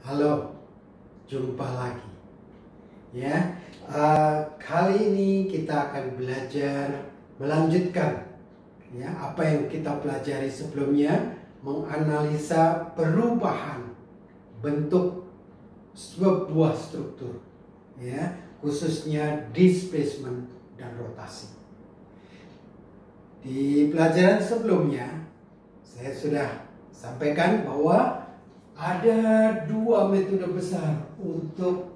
Halo, jumpa lagi. Ya, kali ini kita akan belajar melanjutkan ya apa yang kita pelajari sebelumnya, menganalisa perubahan bentuk sebuah struktur, ya, khususnya displacement dan rotasi. Di pelajaran sebelumnya, saya sudah sampaikan bahwa ada dua metode besar untuk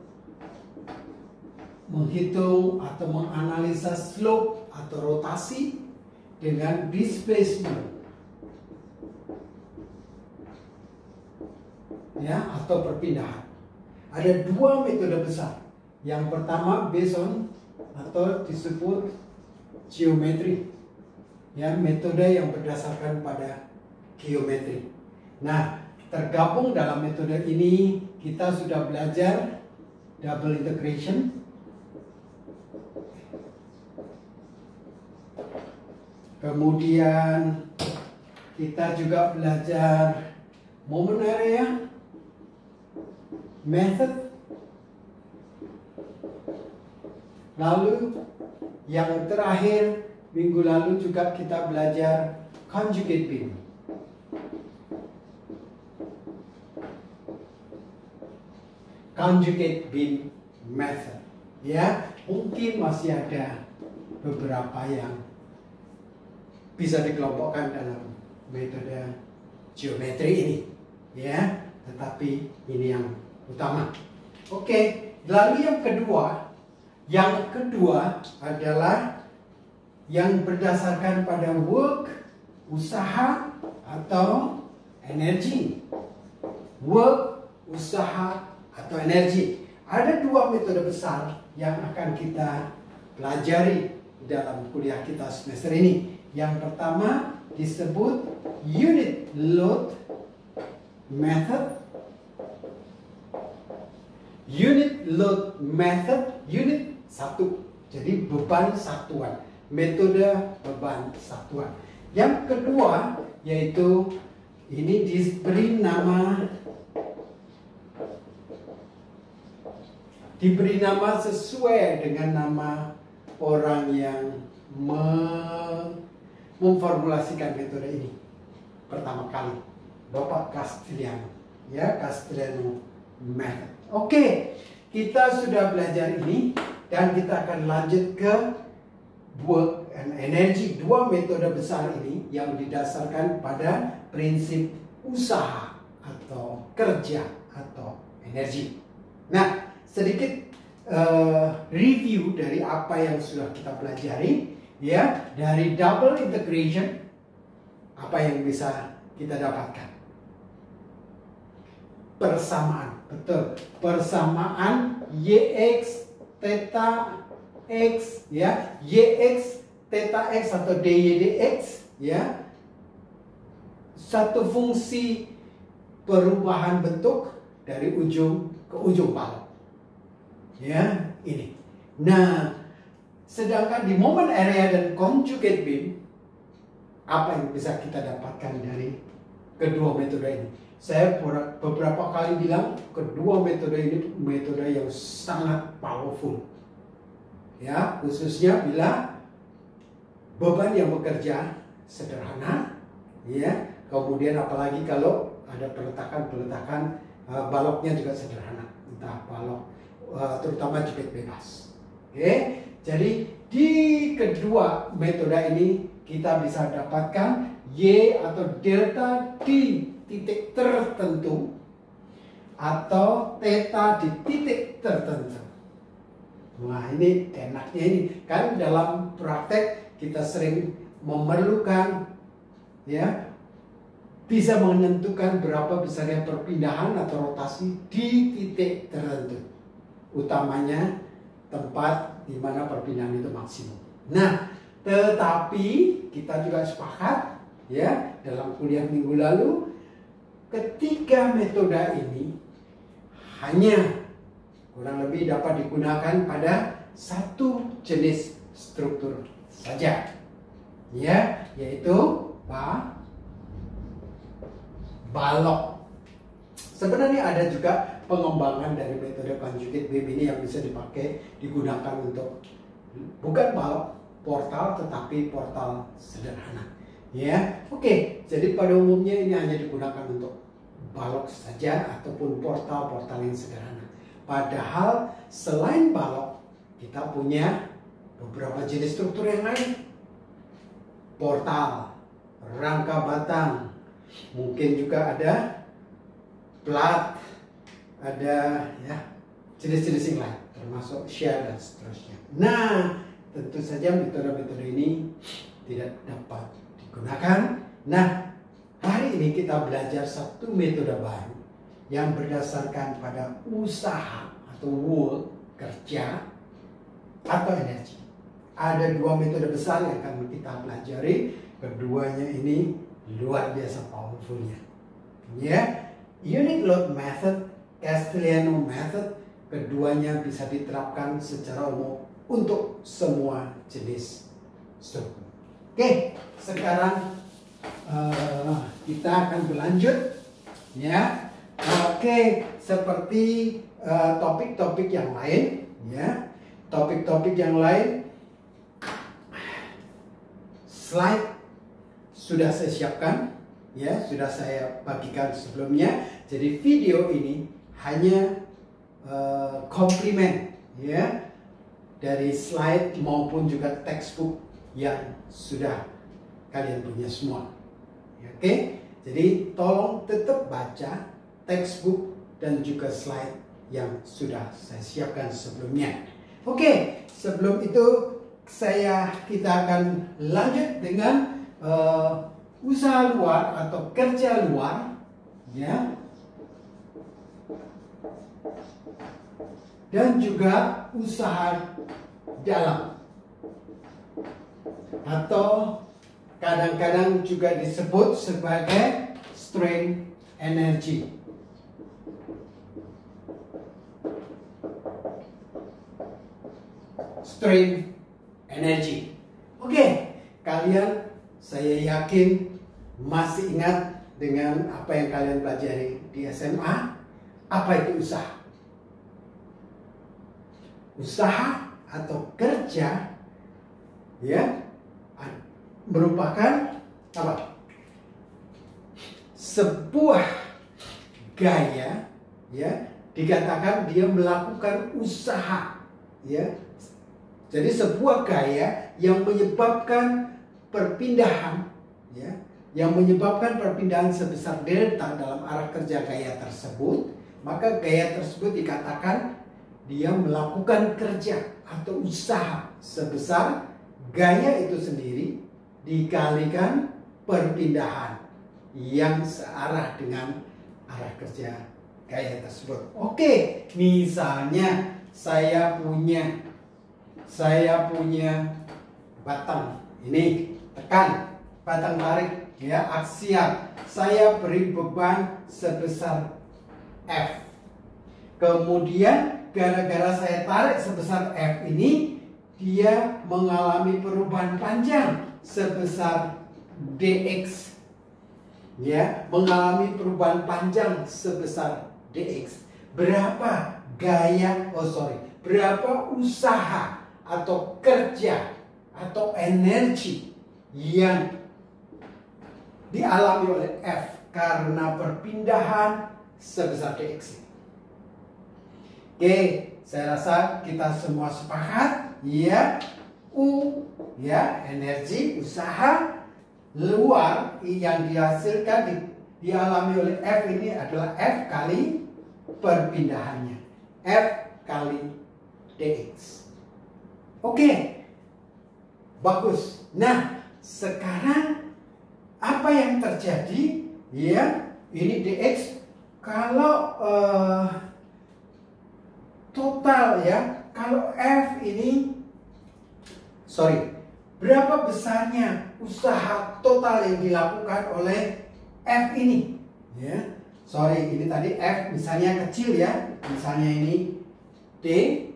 menghitung atau menganalisa slope atau rotasi dengan displacement, ya, atau perpindahan. Ada dua metode besar. Yang pertama based on atau disebut geometri, ya, metode yang berdasarkan pada geometri. Nah, tergabung dalam metode ini kita sudah belajar double integration, kemudian kita juga belajar moment area method, lalu yang terakhir minggu lalu juga kita belajar conjugate beam. Conjugate beam method, ya, mungkin masih ada beberapa yang bisa dikelompokkan dalam metode geometri ini, ya, tetapi ini yang utama. Oke, lalu yang kedua adalah yang berdasarkan pada work, usaha atau energi. Work, usaha atau energi. Ada dua metode besar yang akan kita pelajari dalam kuliah kita semester ini. Yang pertama disebut unit load method. Unit load method, unit satu, jadi beban satuan, metode beban satuan. Yang kedua yaitu ini diberi nama sesuai dengan nama orang yang memformulasikan metode ini pertama kali, Bapak Castellano, ya, Castellano method. Oke, kita sudah belajar ini dan kita akan lanjut ke work and energy. Dua metode besar ini yang didasarkan pada prinsip usaha atau kerja atau energi. Nah, sedikit review dari apa yang sudah kita pelajari, ya, dari double integration. Apa yang bisa kita dapatkan? Persamaan, betul, persamaan YX theta X, ya, YX theta X atau DY/dx, ya, satu fungsi perubahan bentuk dari ujung ke ujung balok, ya, ini. Nah, sedangkan di moment area dan conjugate beam, apa yang bisa kita dapatkan dari kedua metode ini? Saya beberapa kali bilang kedua metode ini metode yang sangat powerful, ya, khususnya bila beban yang bekerja sederhana, ya, kemudian apalagi kalau ada peletakan baloknya juga sederhana, entah balok terutama jepit bebas. Oke, jadi di kedua metode ini kita bisa dapatkan Y atau delta di titik tertentu atau theta di titik tertentu. Nah, ini enaknya ini kan dalam praktek kita sering memerlukan, ya, bisa menentukan berapa besarnya perpindahan atau rotasi di titik tertentu, utamanya tempat di mana perpindahan itu maksimum. Nah, tetapi kita juga sepakat, ya, dalam kuliah minggu lalu, ketiga metode ini hanya kurang lebih dapat digunakan pada satu jenis struktur saja, ya, yaitu balok. Sebenarnya ada juga pengembangan dari metode conjugate beam ini yang bisa digunakan untuk bukan balok portal tetapi portal sederhana. Ya, oke. Jadi pada umumnya ini hanya digunakan untuk balok saja ataupun portal-portal yang sederhana. Padahal selain balok kita punya beberapa jenis struktur yang lain. Portal, rangka batang, mungkin juga ada plat, ada ya jenis-jenis yang lain, termasuk shell dan seterusnya. Nah, tentu saja metode-metode ini tidak dapat digunakan. Nah, hari ini kita belajar satu metode baru yang berdasarkan pada usaha atau work, kerja atau energi. Ada dua metode besar yang akan kita pelajari. Keduanya ini luar biasa powerfulnya. Ya, unit load method, Castellano method, keduanya bisa diterapkan secara umum untuk semua jenis struktur. Oke, sekarang kita akan berlanjut. Ya, oke, seperti topik-topik yang lain, ya, topik-topik yang lain. Slide sudah saya siapkan, ya, sudah saya bagikan sebelumnya. Jadi video ini hanya komplimen, ya, dari slide maupun juga textbook yang sudah kalian punya semua. Oke, jadi tolong tetap baca textbook dan juga slide yang sudah saya siapkan sebelumnya. Oke, sebelum itu kita akan lanjut dengan usaha luar atau kerja luar, ya, dan juga usaha dalam atau kadang-kadang juga disebut sebagai strain energy. Strain energy. Oke, kalian saya yakin masih ingat dengan apa yang kalian pelajari di SMA. Apa itu usaha? Usaha atau kerja, ya, merupakan apa? Sebuah gaya, ya, dikatakan dia melakukan usaha, ya. Jadi sebuah gaya yang menyebabkan perpindahan, ya, yang menyebabkan perpindahan sebesar delta dalam arah kerja gaya tersebut, maka gaya tersebut dikatakan dia melakukan kerja atau usaha sebesar gaya itu sendiri dikalikan perpindahan yang searah dengan arah kerja gaya tersebut. Oke, misalnya saya punya batang ini, tekan, batang tarik, ya, aksial. Saya beri beban sebesar F. Kemudian gara-gara saya tarik sebesar F ini, dia mengalami perubahan panjang sebesar dx, ya, mengalami perubahan panjang sebesar dx. Berapa berapa usaha atau kerja atau energi yang dialami oleh F karena perpindahan sebesar dx. Oke, saya rasa kita semua sepakat, ya. U, ya, energi usaha luar yang dihasilkan dialami oleh F ini adalah F kali perpindahannya, F kali dx. Oke, bagus. Nah, sekarang apa yang terjadi? Ya, ini dx kalau total, ya, kalau F ini, berapa besarnya usaha total yang dilakukan oleh F ini? Ya, ini tadi F misalnya kecil, ya, misalnya ini D,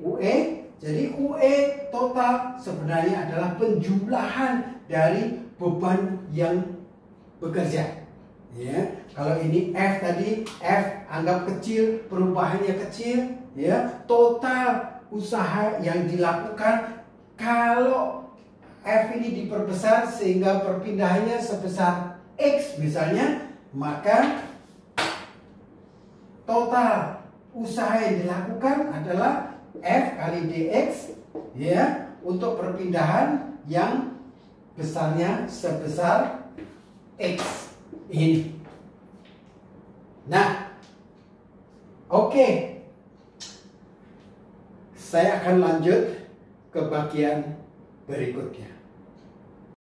UE. Jadi UE total sebenarnya adalah penjumlahan dari beban yang bekerja, Ya, kalau ini F tadi, F anggap kecil, perubahannya kecil, ya, total usaha yang dilakukan kalau F ini diperbesar sehingga perpindahannya sebesar X misalnya, maka total usaha yang dilakukan adalah F kali DX, ya, untuk perpindahan yang besarnya sebesar X ini. Nah, oke. Saya akan lanjut ke bagian berikutnya.